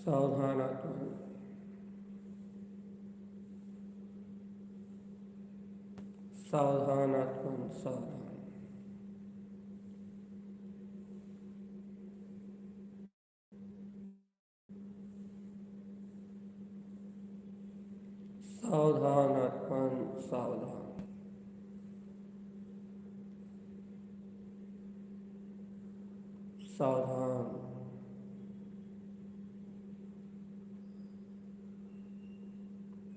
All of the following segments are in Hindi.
सावधान आत्मा, सावधान आत्मा, सावधान। सावधान आत्मा, सावधान। सावधान।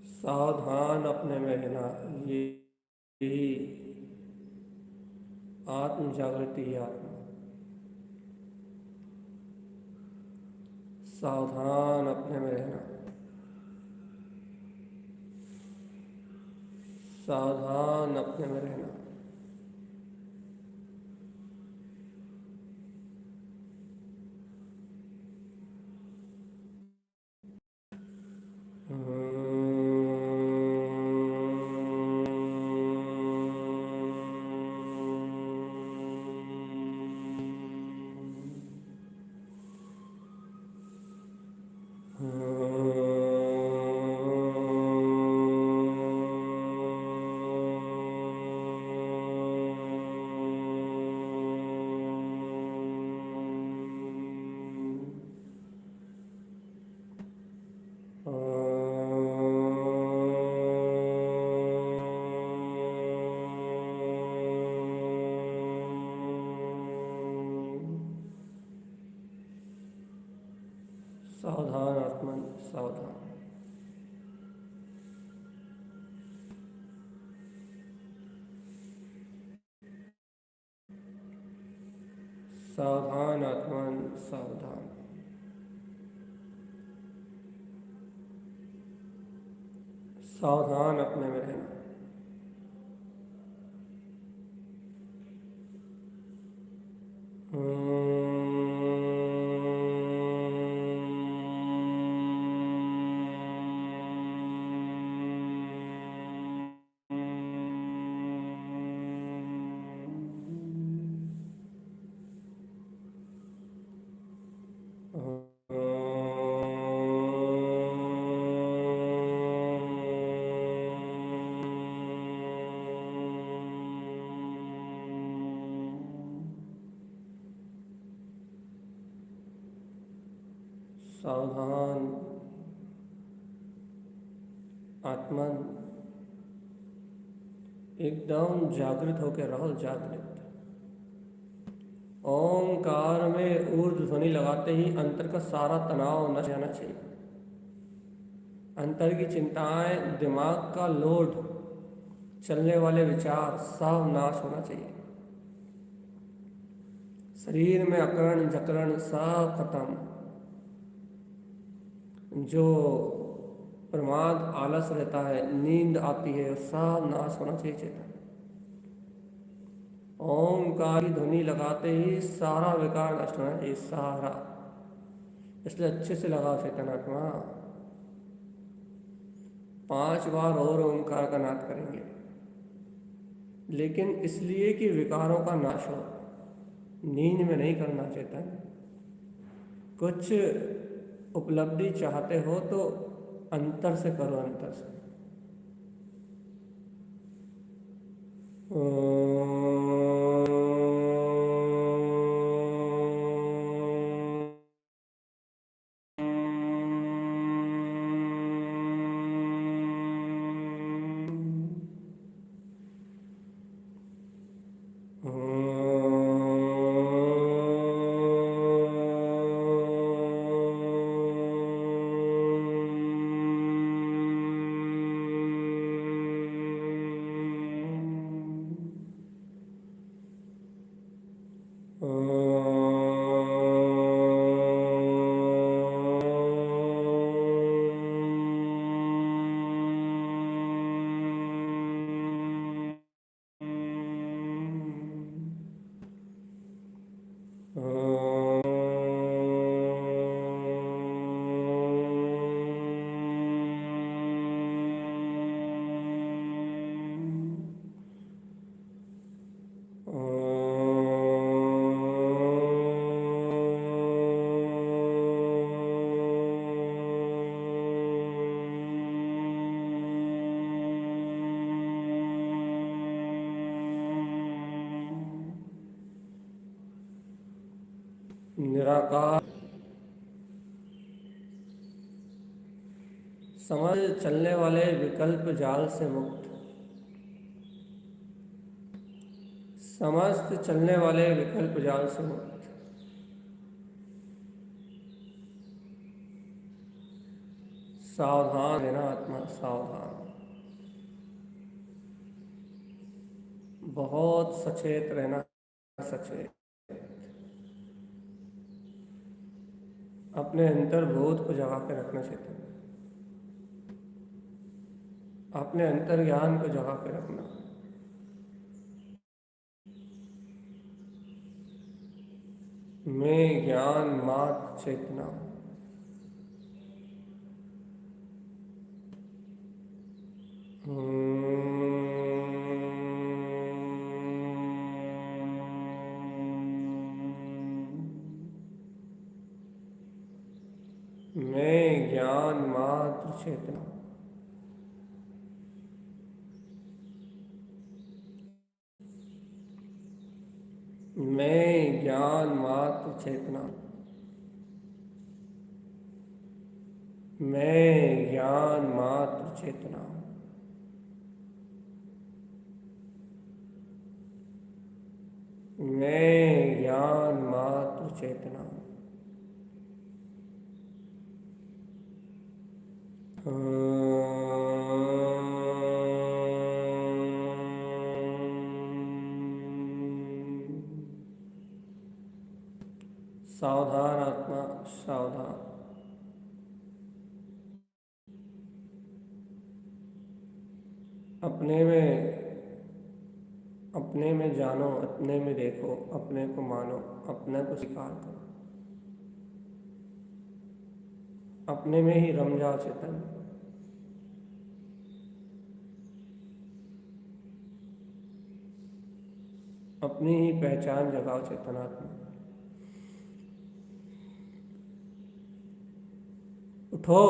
सावधान अपने में रहना, यही आत्म जागृति है। आत्मा सावधान अपने में रहना, सावधान अपने में रहना। सावधान आत्मन, सावधान। सावधान आत्मन, सावधान। सावधान अपने में रहना। सावधान आत्मन, एकदम जागृत होकर रहो, जागृत। ओंकार में ऊर्ध्व ध्वनि लगाते ही अंतर का सारा तनाव नष्ट जाना चाहिए। अंतर की चिंताएं, दिमाग का लोड, चलने वाले विचार सब नाश होना चाहिए। शरीर में अकड़ जकड़ सब खत्म। जो प्रमाद, आलस रहता है, नींद आती है, सब नाश होना चाहिए चेतन। ओंकार की ध्वनि लगाते ही सारा विकार नष्ट होना चाहिए, सारा। इसलिए अच्छे से लगाओ चेतन आत्मा। 5 बार और ओंकार का नाद करेंगे, लेकिन इसलिए कि विकारों का नाश हो। नींद में नहीं करना चेतन। कुछ उपलब्धि चाहते हो तो अंतर से करो, अंतर से। निराकार समझ चलने वाले विकल्प जाल से मुक्त। समस्त चलने वाले विकल्प जाल से मुक्त। सावधान रहना आत्मा, सावधान। बहुत सचेत रहना, सचेत। अपने अंतर्बोध को जगा के रखना चाहिए। अपने अंतर ज्ञान को जगा के रखना। मैं ज्ञान मात्र चेतना। मैं ज्ञान मात्र चेतना। मैं ज्ञान मात्र चेतना। मैं ज्ञान मात्र चेतना। मैं ज्ञान मात्र चेतना। सावधान आत्मा, सावधान। अपने में जानो, अपने में देखो, अपने को मानो, अपने को स्वीकार करो। अपने में ही रम जाओ चेतन। अपनी ही पहचान जगाओ चेतनात्मा। उठो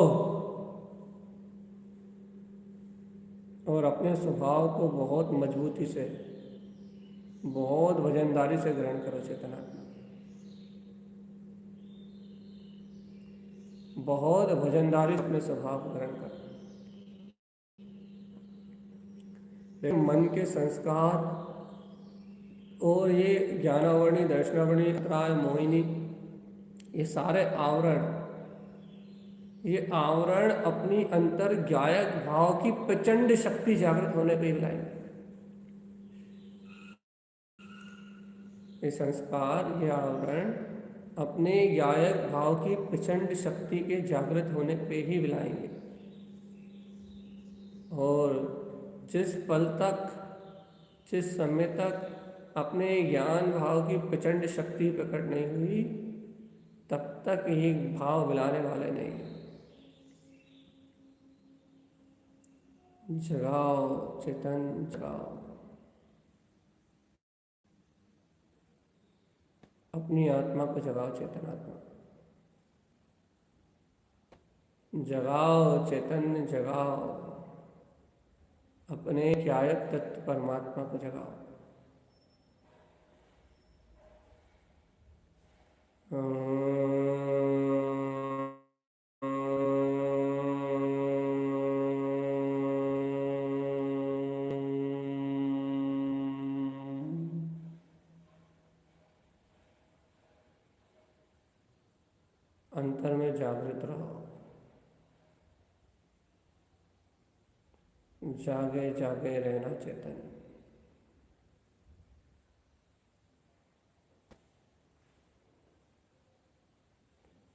और अपने स्वभाव को बहुत मजबूती से, बहुत वजनदारी से ग्रहण करो चेतनात्मा। बहुत भजनदारी में स्वभाव ग्रहण कर, लेकिन मन के संस्कार और ये ज्ञानावरणी, दर्शनावरणी, त्राय, मोहिनी, ये सारे आवरण, ये आवरण अपनी अंतर गायक भाव की प्रचंड शक्ति जागृत होने पे ही लाएंगे। ये संस्कार, ये आवरण अपने गायक भाव की प्रचंड शक्ति के जागृत होने पे ही मिलाएंगे। और जिस पल तक, जिस समय तक अपने ज्ञान भाव की प्रचंड शक्ति प्रकट नहीं हुई, तब तक ये भाव मिलाने वाले नहीं। जगाओ चेतन, जगाओ, अपनी आत्मा को जगाओ चेतन आत्मा, जगाओ चेतन, जगाओ, अपने गायक तत्व परमात्मा को जगाओ। अंतर में जागृत रहो, जागे जागे रहना चेतन।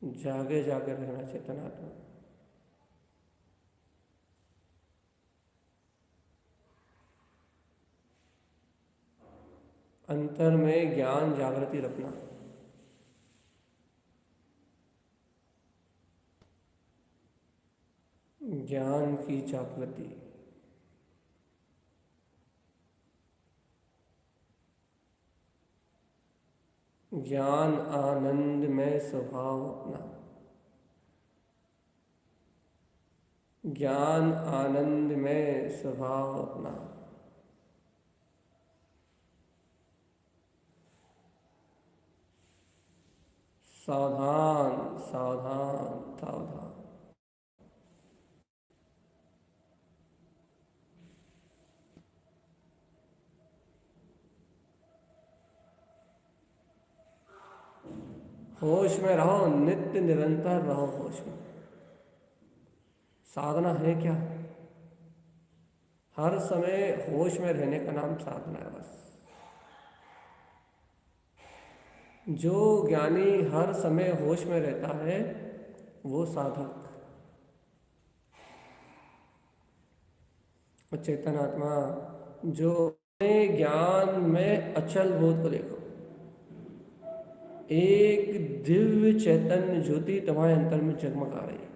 जागे जागे रहना चेतन आत्मा। अंतर में ज्ञान जागृति रखना, ज्ञान की जागृति, ज्ञान आनंद में स्वभाव अपना, ज्ञान आनंद में स्वभाव अपना। सावधान सावधान सावधान, होश में रहो, नित्य निरंतर रहो होश में। साधना है क्या? हर समय होश में रहने का नाम साधना है बस। जो ज्ञानी हर समय होश में रहता है वो साधक। और चेतन आत्मा जो अपने ज्ञान में अचल बोध को देखो, एक दिव्य चैतन्य ज्योति तुम्हारे अंतर में जगमगा रही है।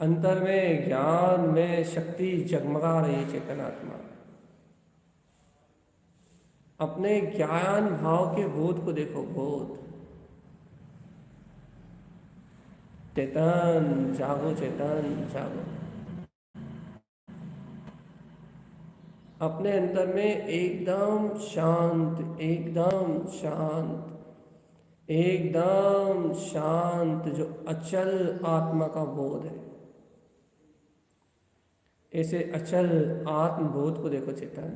अंतर में ज्ञान में शक्ति जगमगा रही है चेतन आत्मा। अपने ज्ञान भाव के बोध को देखो, बोध। चेतन जागो, चेतन जागो। अपने अंदर में एकदम शांत, एकदम शांत, एकदम शांत जो अचल आत्मा का बोध है, ऐसे अचल आत्मबोध को देखो चेतन।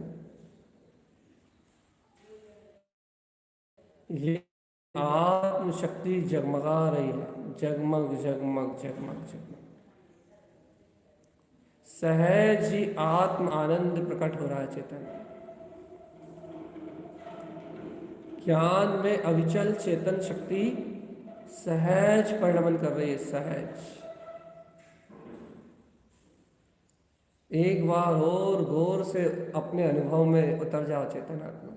ये आत्म शक्ति जगमगा रही है, जगमग जगमग जगमग जगमग। सहज ही आत्म आनंद प्रकट हो रहा है चेतन। ज्ञान में अविचल चेतन शक्ति सहज परिणमन कर रही है, सहज। एक बार और गौर से अपने अनुभव में उतर जाओ चेतन आत्मा।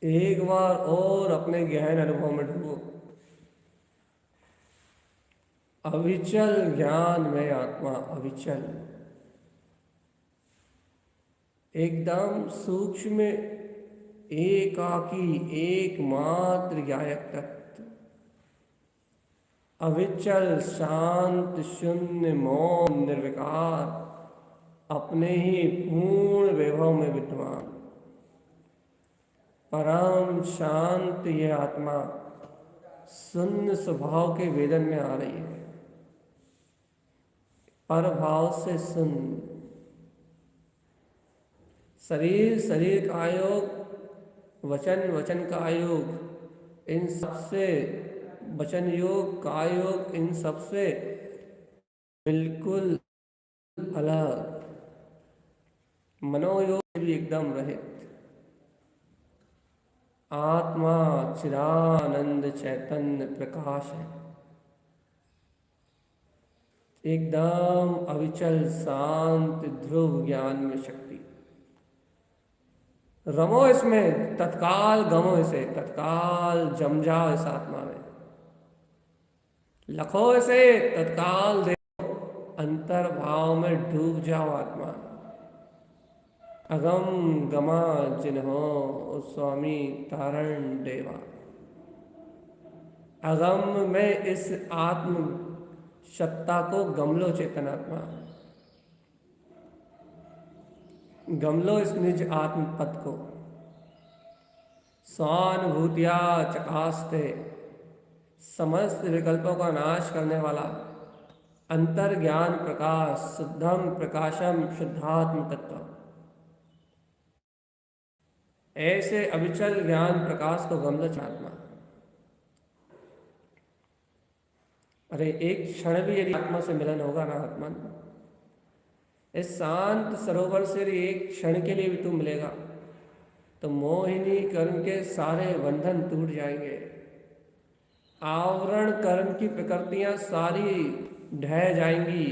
एक बार और अपने गहन अनुभव में डूबो। अविचल ज्ञान में आत्मा, अविचल, एकदम सूक्ष्म, एकाकी, एकमात्र गायक तत्व, अविचल, शांत, शून्य, मौन, निर्विकार, अपने ही पूर्ण वैभव में विद्यमान। परम शांत ये आत्मा शून्य स्वभाव के वेदन में आ रही है। पर भाव से शून्य, शरीर शरीर का योग, वचन वचन का योग, इन सबसे वचन योग का योग, इन सबसे बिल्कुल अलग। मनोयोग से भी एकदम रहित। आत्मा चिदानंद चैतन्य प्रकाश है, एकदम अविचल शांत ध्रुव ज्ञान में शक्ति। रमो इसमें, तत्काल गमो इसे, तत्काल जम जाओ इस आत्मा में, लखो इसे, तत्काल देखो, अंतर भाव में डूब जाओ आत्मा। अगम गमा जिन्हो स्वामी तारण देवा। अगम में इस आत्म सत्ता को गमलो चेतनात्मा, गमलो इस निज आत्म पद को। स्वानुभूतिया चकास्ते, समस्त विकल्पों का नाश करने वाला अंतर ज्ञान प्रकाश, शुद्धम प्रकाशम शुद्धात्म तत्व। ऐसे अविचल ज्ञान प्रकाश को गमलो आत्मा। अरे एक क्षण भी यदि आत्मा से मिलन होगा ना आत्मन, इस शांत सरोवर से एक क्षण के लिए भी तू मिलेगा तो मोहिनी कर्म के सारे बंधन टूट जाएंगे। आवरण कर्म की प्रकृतियां सारी ढह जाएंगी।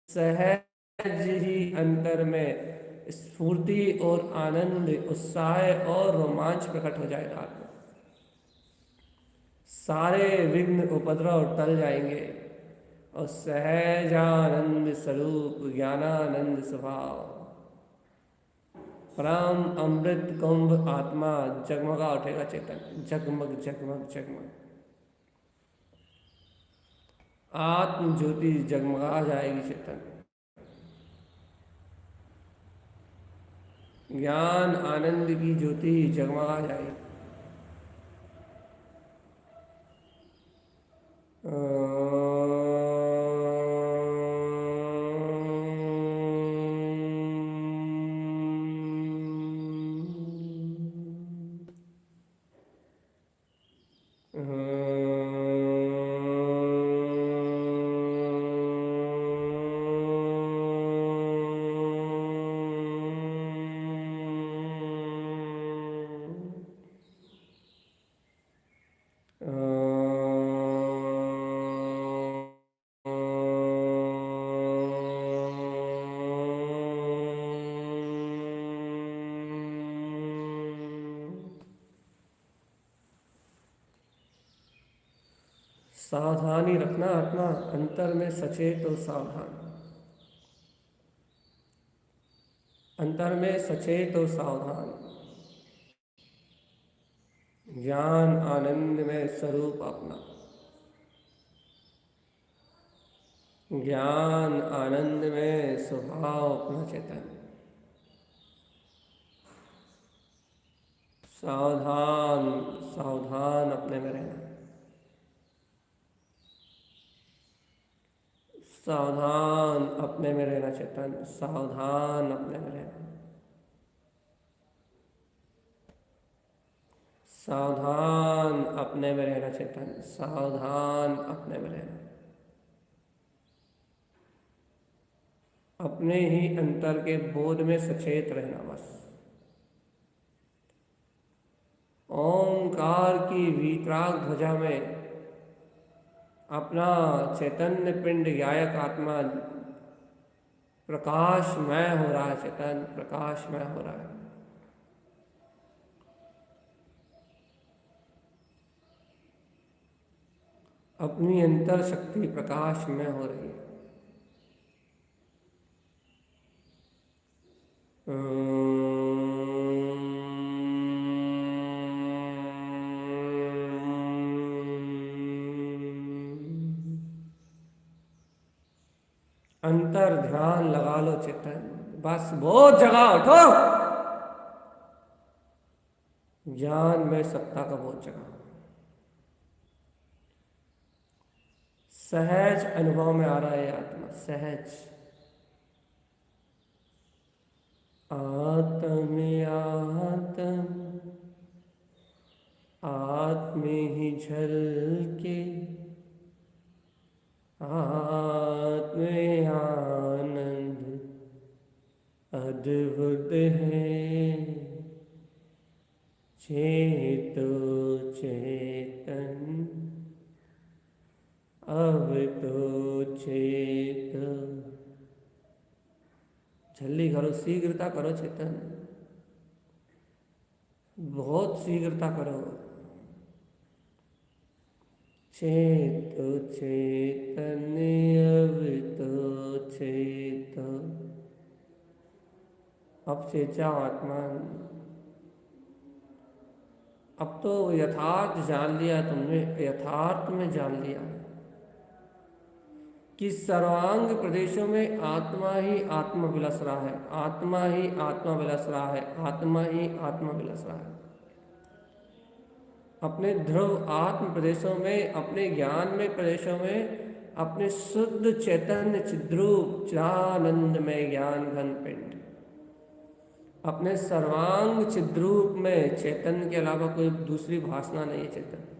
सहज ही अंतर में स्फूर्ति और आनंद, उत्साह और रोमांच प्रकट हो जाएगा। सारे विघ्न उपद्रव टल जाएंगे और सहजानंद स्वरूप ज्ञानानंद स्वभाव, परम अमृत कुंभ आत्मा जगमगा उठेगा चेतन, जगमग जगमग जगमग। आत्म ज्योति जगमगा जाएगी चेतन। ज्ञान आनंद की ज्योति जगमगा जाएगी। सावधानी रखना आत्मा, अंतर में सचेत और सावधान, अंतर में सचेत और सावधान। ज्ञान आनंद में स्वरूप अपना, ज्ञान आनंद में स्वभाव अपना चेतन। सावधान सावधान अपने में रहना, सावधान अपने में रहना चेतन, सावधान अपने में रहना, सावधान अपने में रहना चेतन, सावधान अपने में रहना। अपने ही अंतर के बोध में सचेत रहना बस। ओंकार की वीतराग ध्वजा में अपना चैतन्य पिंड गायक आत्मा प्रकाशमय हो रहा है, चेतन प्रकाशमय हो रहा है। अपनी अंतर शक्ति प्रकाशमय हो रही है। अंतर ध्यान लगा लो चेतन, बस बहुत जगह उठो। ज्ञान में सत्ता का बोध जगा, सहज अनुभव में आ रहा है आत्मा, सहज। आत्म आत्मे ही झलके, आत्मे आनंद अद्भुत है, चेतो चेतन अब तो चेत। जल्दी करो, शीघ्रता करो चेतन, बहुत शीघ्रता करो। चेतो चेतन अब तो चेत। अब से जाओ आत्मा, अब तो यथार्थ जान लिया तुमने, यथार्थ में जान लिया कि सर्वांग प्रदेशों में आत्मा ही आत्मा विलस रहा है, आत्मा ही आत्मा विलस रहा है, आत्मा ही आत्मा विलस रहा है। अपने ध्रुव आत्म प्रदेशों में, अपने ज्ञान में प्रदेशों में, अपने शुद्ध चैतन्य चिद्रूप चिदानंद में ज्ञान घन पिंड, अपने सर्वांग चिद्रूप में चैतन्य के अलावा कोई दूसरी भाषा नहीं है चैतन्य।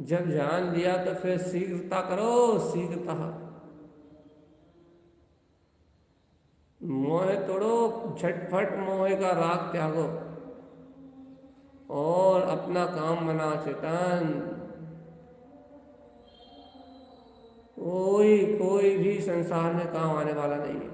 जब जान लिया तो फिर शीघ्रता करो, शीघ्रता। मोह तोड़ो, झटफट मोह का राग त्यागो और अपना काम बना चेतन। कोई भी संसार में काम आने वाला नहीं है।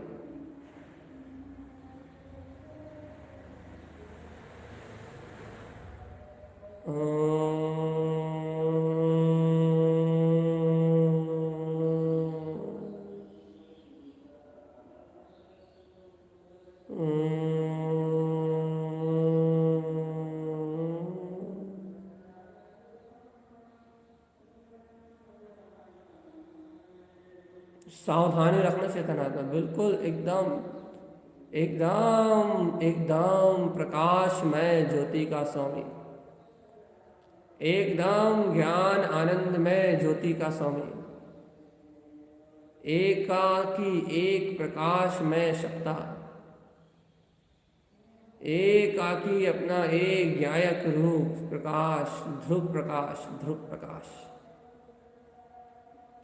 सावधानी रखना चेतन आत्मा, बिल्कुल एकदम एकदम एकदम प्रकाशमय ज्योति का स्वामी, एकदम ज्ञान आनंदमय ज्योति का स्वामी, एकाकी एक प्रकाशमय सत्ता, एकाकी अपना एक ज्ञायक रूप प्रकाश, ध्रुव प्रकाश, ध्रुव प्रकाश,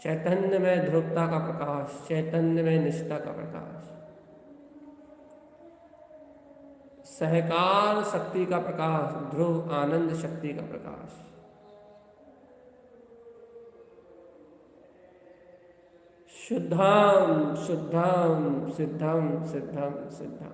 चैतन्य में ध्रुवता का प्रकाश, चैतन्य में निष्ठा का प्रकाश, सहकार शक्ति का प्रकाश, ध्रुव आनंद शक्ति का प्रकाश। शुद्धम शुद्धम सिद्धम सिद्धम सिद्धम।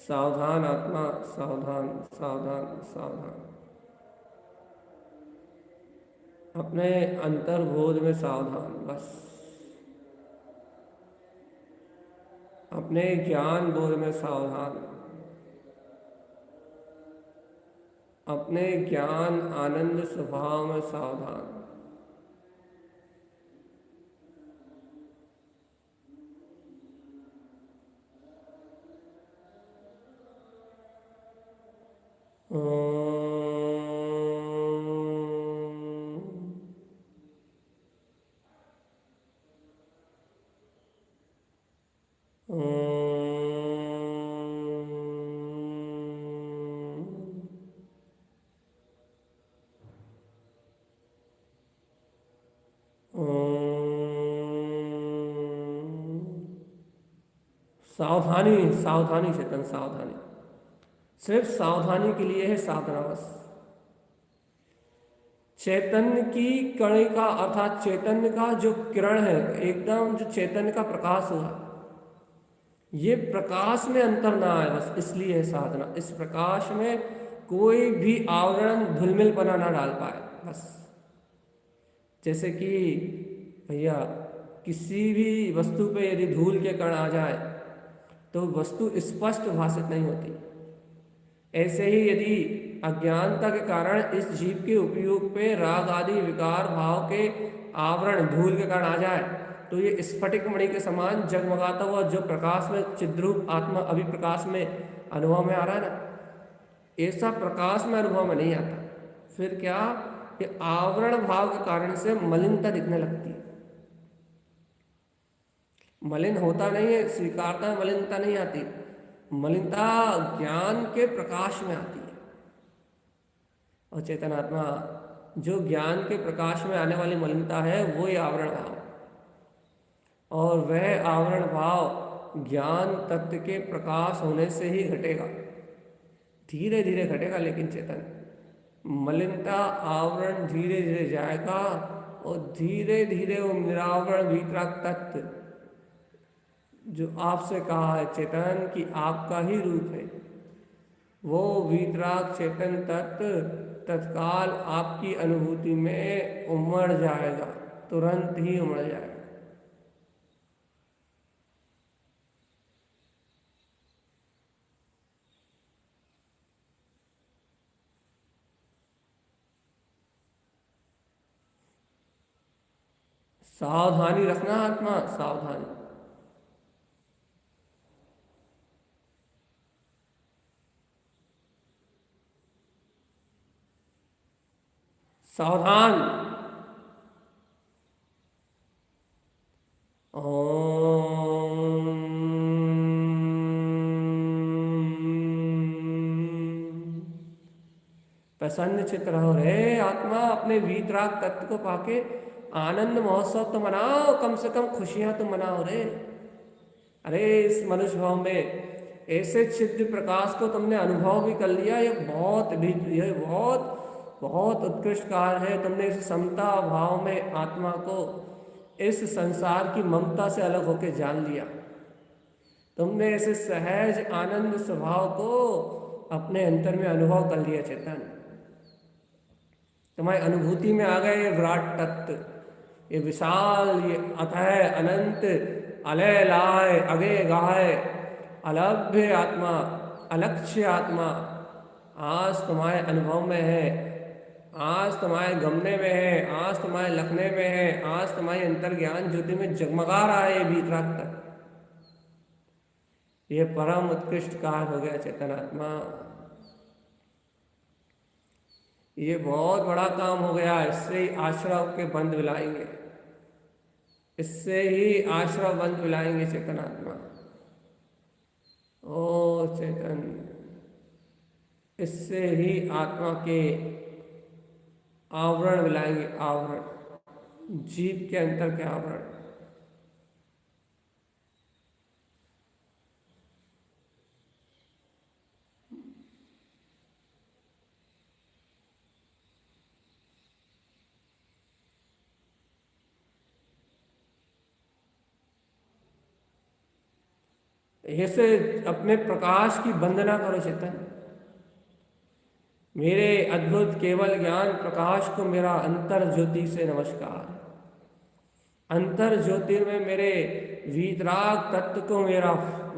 सावधान आत्मा, सावधान सावधान सावधान। अपने अंतर्बोध में सावधान, बस अपने ज्ञान बोध में सावधान, अपने ज्ञान आनंद स्वभाव में सावधान। सावधानी, सावधानी चेतन, सावधानी, सिर्फ सावधानी के लिए है साधना बस। चैतन्य की कणिका अर्थात चैतन्य का जो किरण है, एकदम जो चैतन्य का प्रकाश हुआ, ये प्रकाश में अंतर ना आए बस, इसलिए है साधना। इस प्रकाश में कोई भी आवरण धुलमिलपना ना डाल पाए बस। जैसे कि भैया किसी भी वस्तु पे यदि धूल के कण आ जाए तो वस्तु स्पष्ट भाषित नहीं होती। ऐसे ही यदि अज्ञानता के कारण इस जीव के उपयोग पे राग आदि विकार भाव के आवरण धूल के कारण आ जाए तो ये स्फटिक मणि के समान जगमगाता हुआ जो प्रकाश में चिद्रूप आत्मा अभिप्रकाश में अनुभव में आ रहा है ना, ऐसा प्रकाश में अनुभव में नहीं आता। फिर क्या, ये आवरण भाव के कारण से मलिनता दिखने लगती है। मलिन होता नहीं है, स्वीकारता में मलिनता नहीं आती, मलिनता ज्ञान के प्रकाश में आती है। और चेतन आत्मा जो ज्ञान के प्रकाश में आने वाली मलिनता है वो ये आवरण भाव, और वह आवरण भाव ज्ञान तत्व के प्रकाश होने से ही घटेगा, धीरे धीरे घटेगा। लेकिन चेतन मलिनता आवरण धीरे धीरे जाएगा और धीरे धीरे वो निरावरण वीतराग तत्व जो आपसे कहा है चेतन कि आपका ही रूप है, वो वीतराग चेतन तत्व तत्काल आपकी अनुभूति में उमड़ जाएगा, तुरंत ही उमड़ जाएगा। सावधानी रखना आत्मा, सावधानी। सावधान। ओम। प्रसन्न चित्त रहो रे आत्मा, अपने वीतराग तत्व को पाके आनंद महोत्सव तो मनाओ, कम से कम खुशियां तो मनाओ रे। अरे इस मनुष्य भाव में ऐसे छिद्र प्रकाश को तुमने अनुभव भी कर लिया, ये बहुत बहुत उत्कृष्ट कार्य है। तुमने इस समता भाव में आत्मा को इस संसार की ममता से अलग होकर जान लिया। तुमने ऐसे सहज आनंद स्वभाव को अपने अंतर में अनुभव कर लिया चेतन। तुम्हारी अनुभूति में आ गए ये विराट तत्व, ये विशाल, ये अथय अनंत अलय लाय अगे गाय अलभ्य आत्मा, अलक्ष्य आत्मा आज तुम्हारे अनुभव में है, आज तुम्हारे गमने में है, आज तुम्हारे लखने में है, आज तुम्हारी अंतर ज्ञान ज्योति में जगमगा रहा है ये भीतराग तक। ये परम उत्कृष्ट कार्य हो गया चेतन आत्मा, ये बहुत बड़ा काम हो गया। इससे ही आश्रव के बंद मिलाएंगे, इससे ही आश्रव बंद मिलाएंगे चेतन आत्मा। ओ चेतन, इससे ही आत्मा के आवरण मिलाएंगे, आवरण, जीव के अंतर के आवरण। ऐसे अपने प्रकाश की वंदना करो चेतन। मेरे अद्भुत केवल ज्ञान प्रकाश को मेरा अंतर ज्योति से नमस्कार। अंतर ज्योति में मेरे वीतराग तत्व को मेरा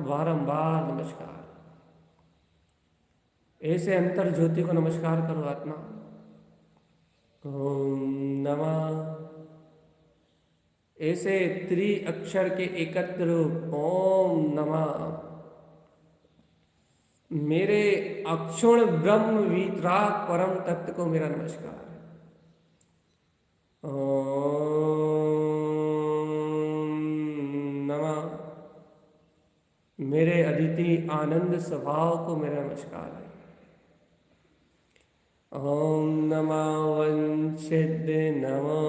बारंबार नमस्कार। ऐसे अंतर ज्योति को नमस्कार करो आत्मा। ओम नमः। ऐसे त्रि अक्षर के एकत्र रूप ओम नमः मेरे अक्षुण ब्रह्म वीतराग परम तत्व को मेरा नमस्कार। ओम नमः मेरे अदिति आनंद स्वभाव को मेरा नमस्कार है। ओम नमः वंचित नमो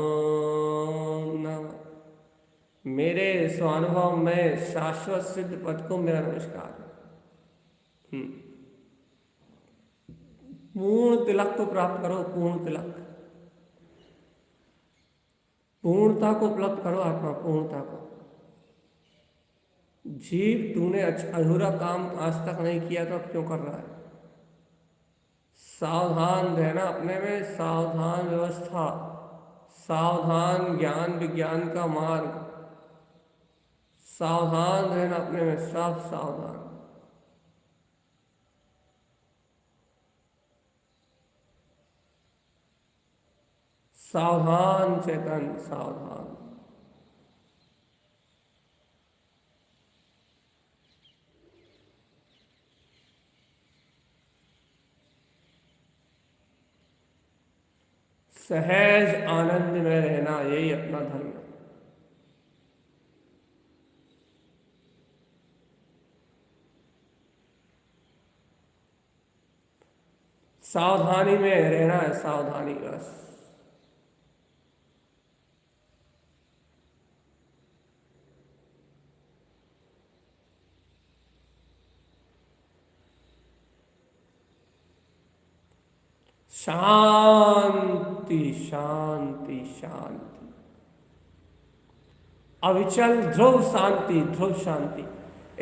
नमः मेरे स्वानुभव में शाश्वत सिद्ध पद को मेरा नमस्कार। पूर्ण तिलक को प्राप्त करो, पूर्ण तिलक, पूर्णता को उपलब्ध करो, आत्मा पूर्णता को। जीव तूने अधूरा काम आज तक नहीं किया तो अब क्यों कर रहा है? सावधान रहना अपने में, सावधान व्यवस्था, सावधान ज्ञान विज्ञान का मार्ग, सावधान रहना अपने में, सब सावधान। सावधान चेतन, सावधान। सहज आनंद में रहना, यही अपना धर्म है। सावधानी में रहना है, सावधानी बस। शांति शांति शांति, अविचल ध्रुव शांति, ध्रुव शांति।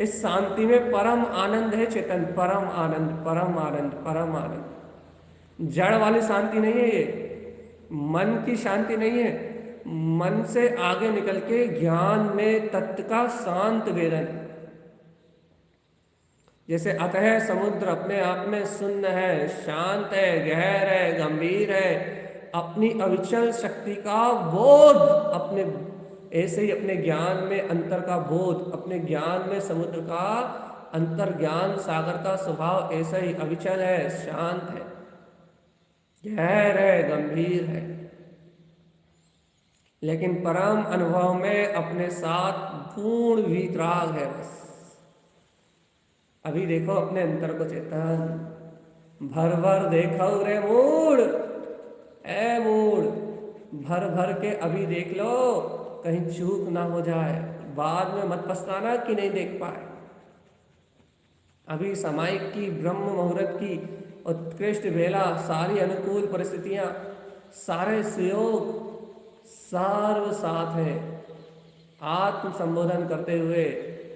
इस शांति में परम आनंद है चेतन, परम आनंद, परम आनंद, परम आनंद। जड़ वाली शांति नहीं है ये, मन की शांति नहीं है, मन से आगे निकल के ज्ञान में तत्व का शांत वेदन है। जैसे अतः समुद्र अपने आप में शून्य है, शांत है, गहर है, गंभीर है, अपनी अविचल शक्ति का बोध, अपने ऐसे ही अपने ज्ञान में अंतर का बोध, अपने ज्ञान में समुद्र का अंतर ज्ञान सागर का स्वभाव ऐसा ही अविचल है, शांत है, गहर है, गंभीर है। लेकिन परम अनुभव में अपने साथ पूर्ण वीतराग है बस। अभी देखो अपने अंतर को चेतन, भर भर देखो रे मूड, ए मूड, भर भर के अभी देख लो, कहीं चूक ना हो जाए, बाद में मत पछताना कि नहीं देख पाए। अभी सामायिक की, ब्रह्म मुहूर्त की उत्कृष्ट बेला, सारी अनुकूल परिस्थितियां, सारे सहयोग सर्व साथ है। आत्म संबोधन करते हुए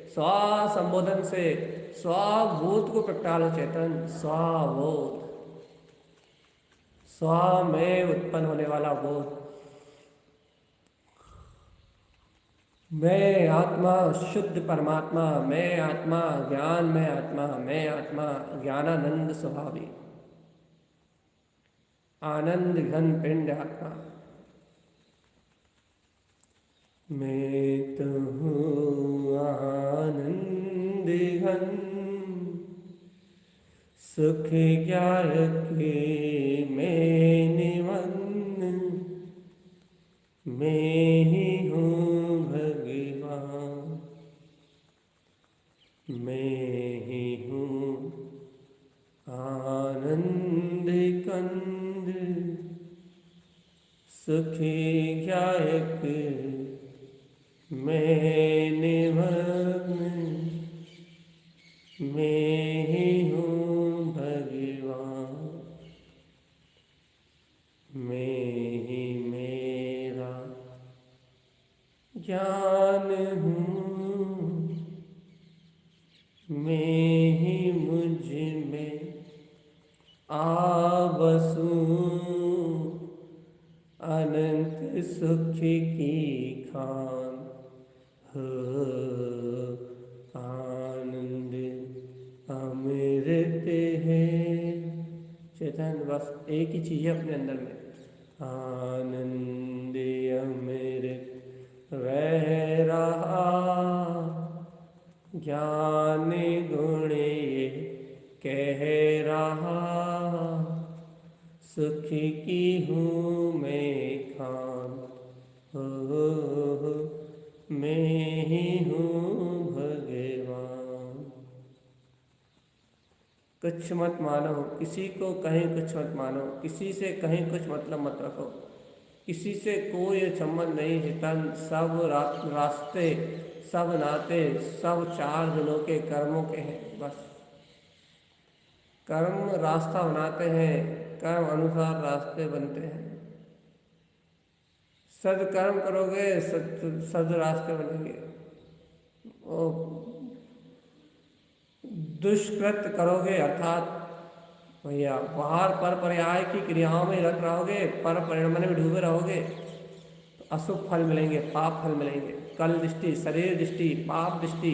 स्व संबोधन से स्वभूत को प्रगटालो चेतन, स्वबोध, स्व में उत्पन्न होने वाला बोध। मैं आत्मा शुद्ध परमात्मा, मैं आत्मा ज्ञान में आत्मा, मैं आत्मा ज्ञानानंद स्वभावी, आनंद घन पिंड आत्मा। मैं तो हूँ आनंद घन, सुख ज्ञान के मैं निमग्न, मैं ही हूँ भगवान, मैं ही हूँ आनंद कंद, सुखी ज्ञायक मैं निमग्न, मैं ही हूँ भगवान, मैं ही मेरा ज्ञान हूँ, मैं ही मुझ में आबसूं, अनंत सुख की खान हो, आनंद अमृत है चेतन। बस एक ही चीज है अपने अंदर में, आनंद अमृत वह रहा, ज्ञान गुण ये कह रहा, सुखी की हूँ मैं खान, हो मैं ही हूँ भगवान। कुछ मत मानो, किसी को कहीं कुछ मत मानो, किसी से कहीं कुछ मतलब मत रखो। किसी से कोई संबंध नहीं चेतन। सब रास्ते, सब नाते, सब 4 दिनों के कर्मों के हैं बस। कर्म रास्ता बनाते हैं, कर्म अनुसार रास्ते बनते हैं। सदकर्म करोगे सद रास्ते बनेंगे, और दुष्कृत करोगे अर्थात भैया बाहर पर पर्याय की क्रियाओं में रत रहोगे, पर परिणमन में डूबे रहोगे, तो अशुभ फल मिलेंगे, पाप फल मिलेंगे। कल दृष्टि, शरीर दृष्टि, पाप दृष्टि,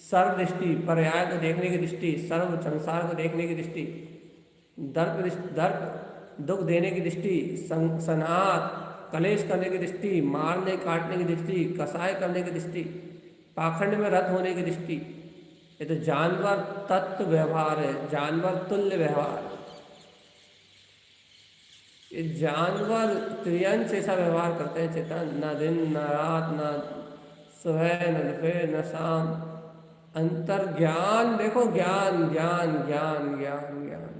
सर्व दृष्टि, पर्याय को देखने की दृष्टि, सर्व संसार को देखने की दृष्टि, दर्प दुख देने की दृष्टि, संहार कलेश करने की दृष्टि, मारने काटने की दृष्टि, कसाय करने की दृष्टि, पाखंड में रत होने की दृष्टि। ये तो जानवर तत्व व्यवहार है, जानवर तुल्य व्यवहार। ये जानवर त्रियंश ऐसा व्यवहार करते हैं चेतन, न दिन न रात, न सुबह न दोपहर न शाम। अंतर ज्ञान देखो, ज्ञान ज्ञान ज्ञान ज्ञान ज्ञान।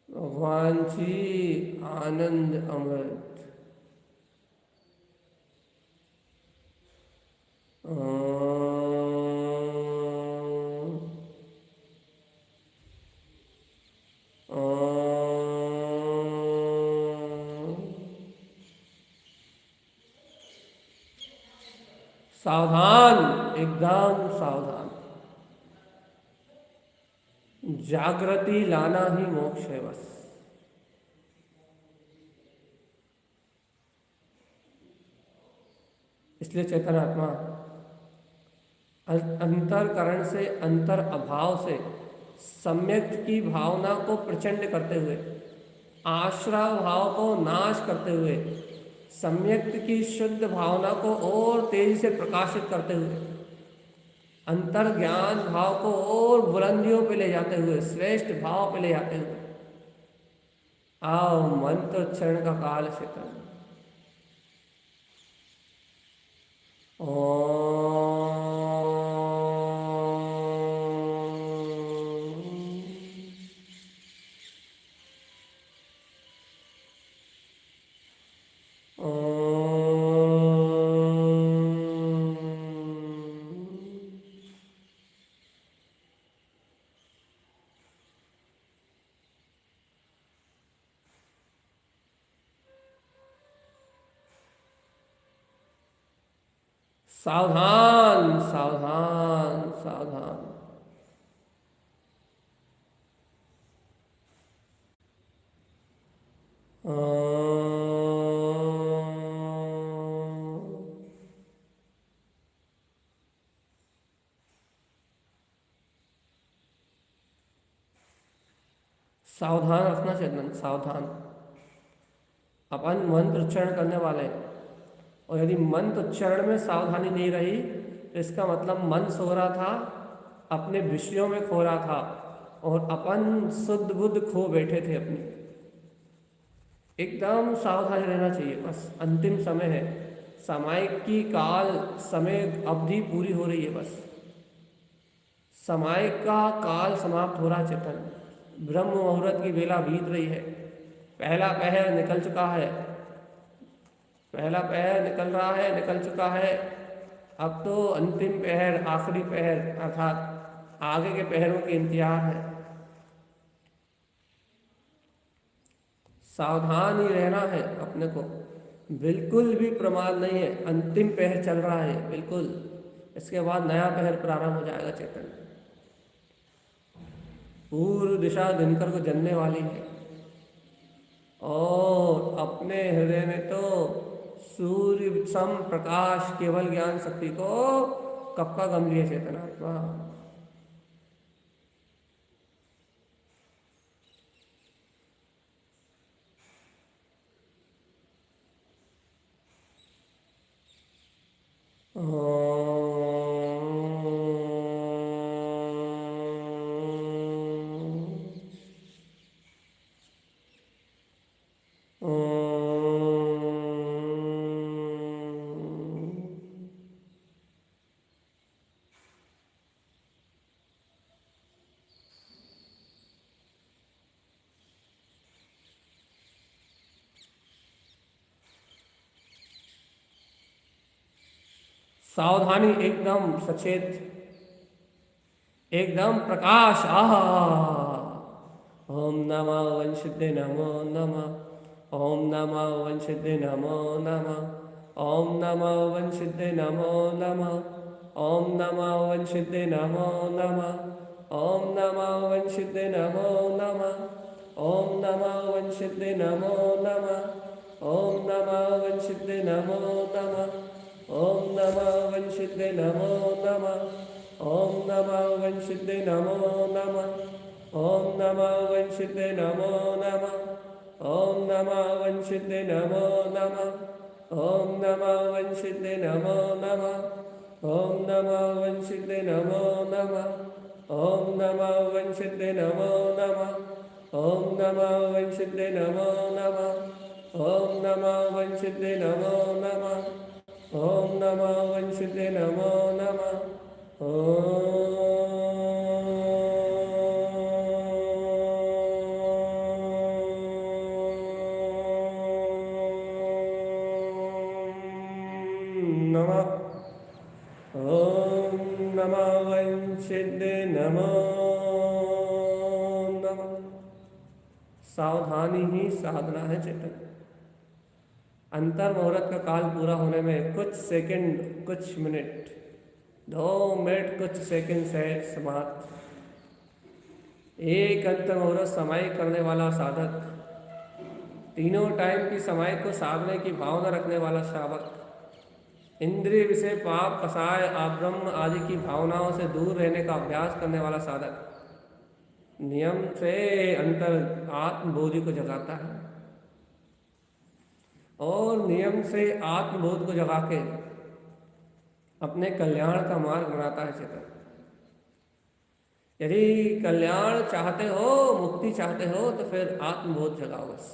भगवान जी आनंद अमृत। सावधान, एकदम सावधान। जागृति लाना ही मोक्ष है बस। इसलिए चेतन आत्मा अंतरकरण से, अंतर अभाव से सम्यक्त की भावना को प्रचंड करते हुए, आश्रय भाव को नाश करते हुए, सम्यक्त की शुद्ध भावना को और तेजी से प्रकाशित करते हुए, अंतर ज्ञान भाव को और बुलंदियों पे ले जाते हुए, श्रेष्ठ भाव पे ले जाते हुए, आओ मंत्र उच्चारण का काल चेतन। सावधान सावधान सावधान। सावधान रखना चेतन, सावधान। अपन मंत्र उच्चारण करने वाले हैं, और यदि मंत्र उच्चारण में सावधानी नहीं रही तो इसका मतलब मन सो रहा था, अपने विषयों में खो रहा था, और अपन शुद्ध बुद्ध खो बैठे थे अपनी। एकदम सावधानी रहना चाहिए बस। अंतिम समय है, सामायिक की काल समय अवधि पूरी हो रही है बस। सामायिक का काल समाप्त हो रहा चेतन। ब्रह्म मुहूर्त की बेला बीत रही है। पहला पहर निकल चुका है, पहला पहर निकल रहा है, निकल चुका है। अब तो अंतिम पहर, आखिरी पहर अर्थात आगे के पहरों की इंतजार है। सावधान ही रहना है अपने को, बिल्कुल भी प्रमाद नहीं है। अंतिम पहर चल रहा है बिल्कुल, इसके बाद नया पहर प्रारंभ हो जाएगा चेतन। पूर्व दिशा दिनकर को जनने वाली है, और अपने हृदय में तो सूर्य सम प्रकाश केवल ज्ञान शक्ति को कब का गम लिए चेतनात्मा। सावधानी, एकदम सचेत, एकदम प्रकाश। आहा। ओम नमः वंशिते नमो नमः। ओम नमः वंशिते नमो नमः। ओम नमः वंशिते नमो नमः। ओम नमः वंशिते नमो नमः। ओम नमः वंशिते नमो नमः। ओम नमः वंशिते नमो नमः। ओम नमः वंशिते नमो नमः। ओम नमः वंशिते नमो नमः। ओम नमः वंशिते नमो नमः। ओम नमः वंशिते नमो नमः। ओम नमः वंशिते नमो नमः। ओम नमः वंशिते नमो नमः। ओम नमः वंशिते नमो नमः। ओम नमः वंशिते नमो नमः। ओम नमः वंशिते नमो नमः। ओम नमः वंशिते नमो नमः। ओम नमः वंशिते नमो नमः। ओम नमः वंशिते नमो नमः। सावधानी ही साधना है चेतन। अंतर मुहूर्त का काल पूरा होने में कुछ सेकंड, कुछ मिनट, 2 मिनट कुछ सेकंड से समाप्त। एक अंतर मुहूर्त समाई करने वाला साधक, तीनों टाइम की समाई को साधने की भावना रखने वाला श्रावक, इंद्रिय विषय पाप कसाय अब्रह्म आदि की भावनाओं से दूर रहने का अभ्यास करने वाला साधक नियम से अंतर आत्मबोधि को जगाता है और नियम से आत्मबोध को जगा के अपने कल्याण का मार्ग बनाता है चेतन। यदि कल्याण चाहते हो, मुक्ति चाहते हो, तो फिर आत्मबोध जगाओ बस।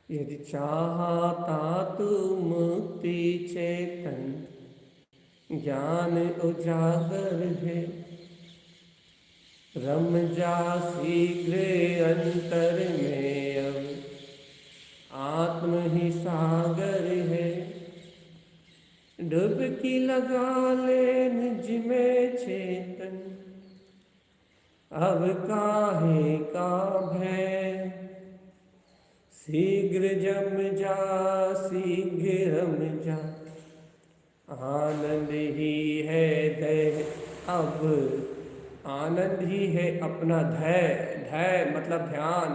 यदि चाहता तू मुक्ति चेतन, ज्ञान उजागर है, रम जा शीघ्र अंतर में अब, आत्म ही सागर है। डुबकी लगा ले निज में चेतन, अब काहे का भय, शीघ्र जम जा शीघ्र रम जा, आनंद ही है दय अब, आनंद ही है अपना धय। धय मतलब ध्यान।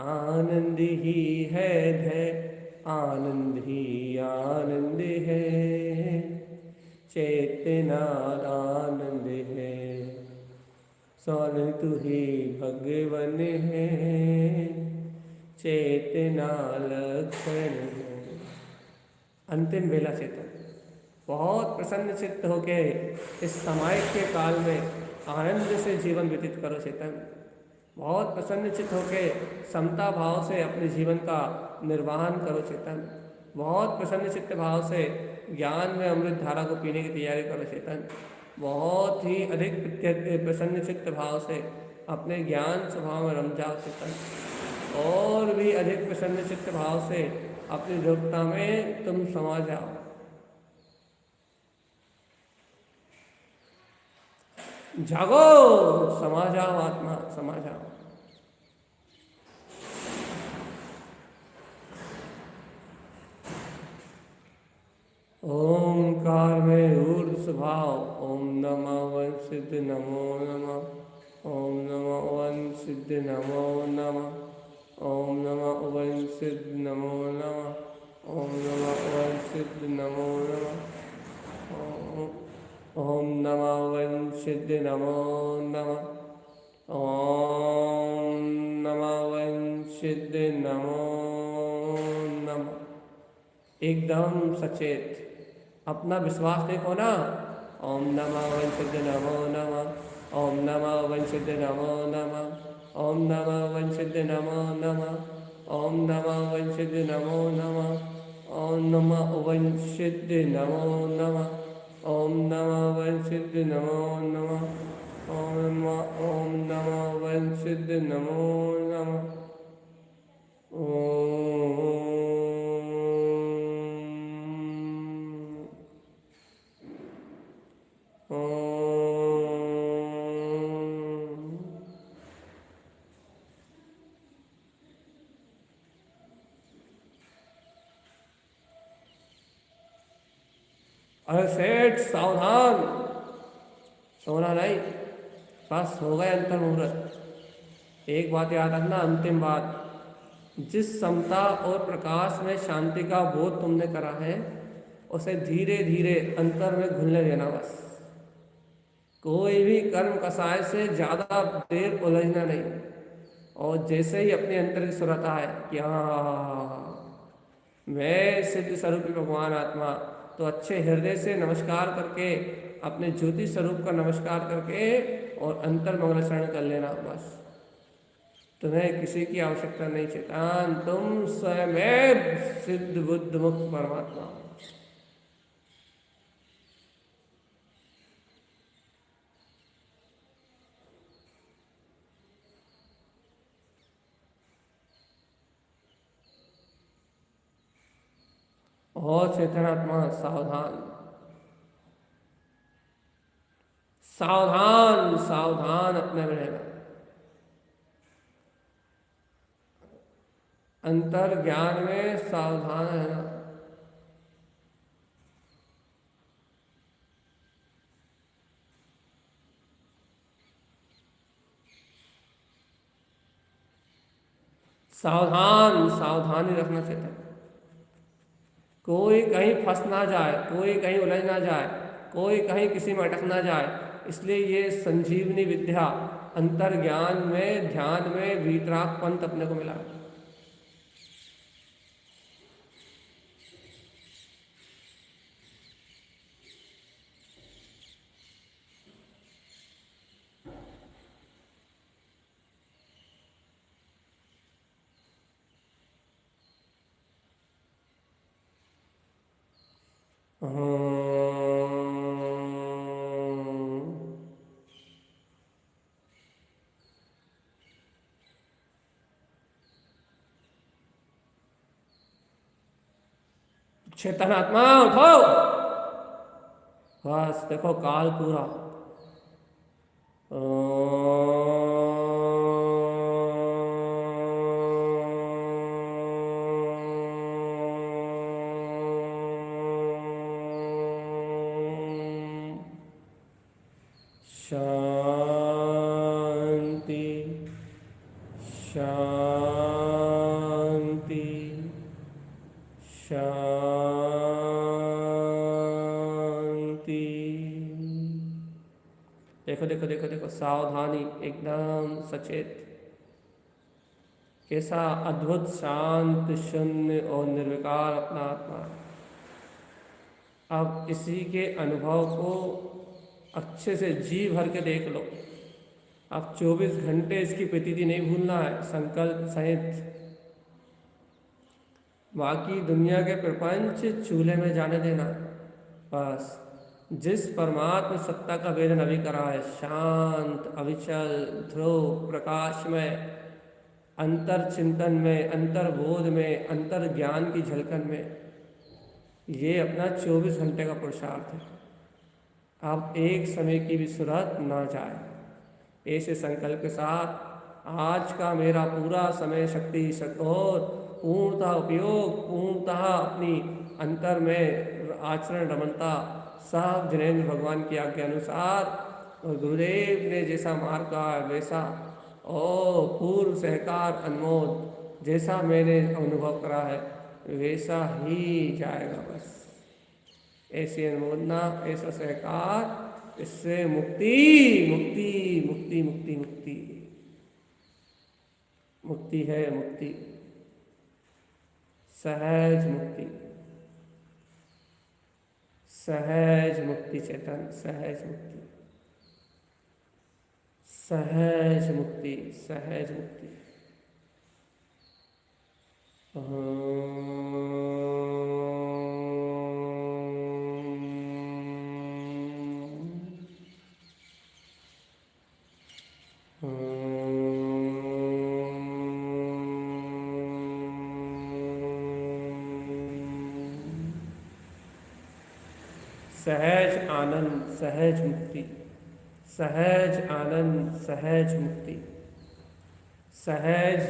आनंद ही है धय, आनंद ही आनंद है, चेतना आनंद है, सोन तू ही भगवन है, चेतना लक्षण है। अंतिम बेला चेतन बहुत प्रसन्न चित्त होके इस समय के काल में आनंद से जीवन व्यतीत करो चेतन। बहुत प्रसन्न चित्त होके समता भाव से अपने जीवन का निर्वहन करो चेतन। बहुत प्रसन्न चित्त भाव से ज्ञान में अमृत धारा को पीने की तैयारी करो चेतन। बहुत ही अधिक प्रसन्न चित्त भाव से अपने ज्ञान स्वभाव में रम जाओ चेतन। और भी अधिक प्रसन्न चित्त भाव से अपनी योग्यता में तुम समा जाओ। जागो, समा जाओ आत्मा, समा जाओ। ओंकार में ऊर्ध्व स्वभाव। ओम नमः वन सिद्ध नमो नमः। ओम नमः वन सिद्ध नमो नमः। ओम नमः वन सिद्ध नमो नमः। ओम नमः वन सिद्ध नमो नमः। ओम नमः वन सिद्ध नमो नमः। ओम नमः वन सिद्ध नमो नमः। एकदम सचेत, अपना विश्वास देखो ना। ओम नमः वन सिद्ध नमो नमः। ओम नमः वन सिद्ध नमो नमः। ओम नमः वन सिद्ध नमो नमः। ओम नमः वन सिद्ध नमो नमः। ओम नमः वन सिद्ध नमो नमः। ओम नमः वन सिद्ध नमो नमः। ओम नमः वन सिद्ध नमो नमः। ओम अरे सेठ सावधान, सोना नहीं, बस हो गए अंतर मुहूर्त। एक बात याद रखना, अंतिम बात, जिस समता और प्रकाश में शांति का बोध तुमने करा है उसे धीरे धीरे अंतर में घुलने देना बस। कोई भी कर्म कसाय से ज़्यादा देर उलझना नहीं। और जैसे ही अपने अंतर की सुरता है कि हाँ मैं सिद्ध स्वरूपी भगवान आत्मा, तो अच्छे हृदय से नमस्कार करके, अपने ज्योति स्वरूप का नमस्कार करके और अंतर मंगल शरण कर लेना बस। तुम्हें किसी की आवश्यकता नहीं चेतन, तुम स्वयं सिद्ध बुद्ध मुक्त परमात्मा हो। और चेतनात्मा सावधान, सावधान सावधान अपने में रहना। अंतर ज्ञान में सावधान रहना। सावधान, सावधानी रखना चाहिए। कोई कहीं फंस ना जाए, कोई कहीं उलझ ना जाए, कोई कहीं किसी में अटक ना जाए। इसलिए ये संजीवनी विद्या अंतर ज्ञान में, ध्यान में वीतराग पंथ अपने को मिला। चेतनात्मा उठो, बस देखो काल पूरा। शांति शांति शांति। देखो देखो देखो देखो, सावधानी, एकदम सचेत। कैसा अद्भुत शांत शून्य और निर्विकार अपना आत्मा। अब इसी के अनुभव को अच्छे से जी भर के देख लो। अब 24 घंटे इसकी प्रतीति नहीं भूलना है, संकल्प सहित। बाकी दुनिया के प्रपंच चूल्हे में जाने देना बस। जिस परमात्मा सत्ता का वेदन अभी करा है, शांत, अविचल, ध्रुव, प्रकाशमय, अंतर चिंतन में, अंतर बोध में, अंतर ज्ञान की झलकन में, ये अपना 24 घंटे का पुरुषार्थ है। अब एक समय की भी सूरत ना जाए। ऐसे संकल्प के साथ आज का मेरा पूरा समय शक्ति और पूर्णतः उपयोग, पूर्णतः अपनी अंतर में आचरण रमनता सब जिनेंद्र भगवान की आज्ञा अनुसार और गुरुदेव ने जैसा मार्ग कहा वैसा और पूर्व सहकार अनमोद जैसा मैंने अनुभव करा है वैसा ही जाएगा बस। ऐसी अनुमोदना, ऐसा सहकार, इससे मुक्ति मुक्ति मुक्ति मुक्ति मुक्ति मुक्ति है। मुक्ति, सहज मुक्ति, सहज मुक्ति चेतन, सहज मुक्ति, सहज मुक्ति, सहज मुक्ति। सहज आनंद, सहज मुक्ति, सहज आनंद, सहज मुक्ति, सहज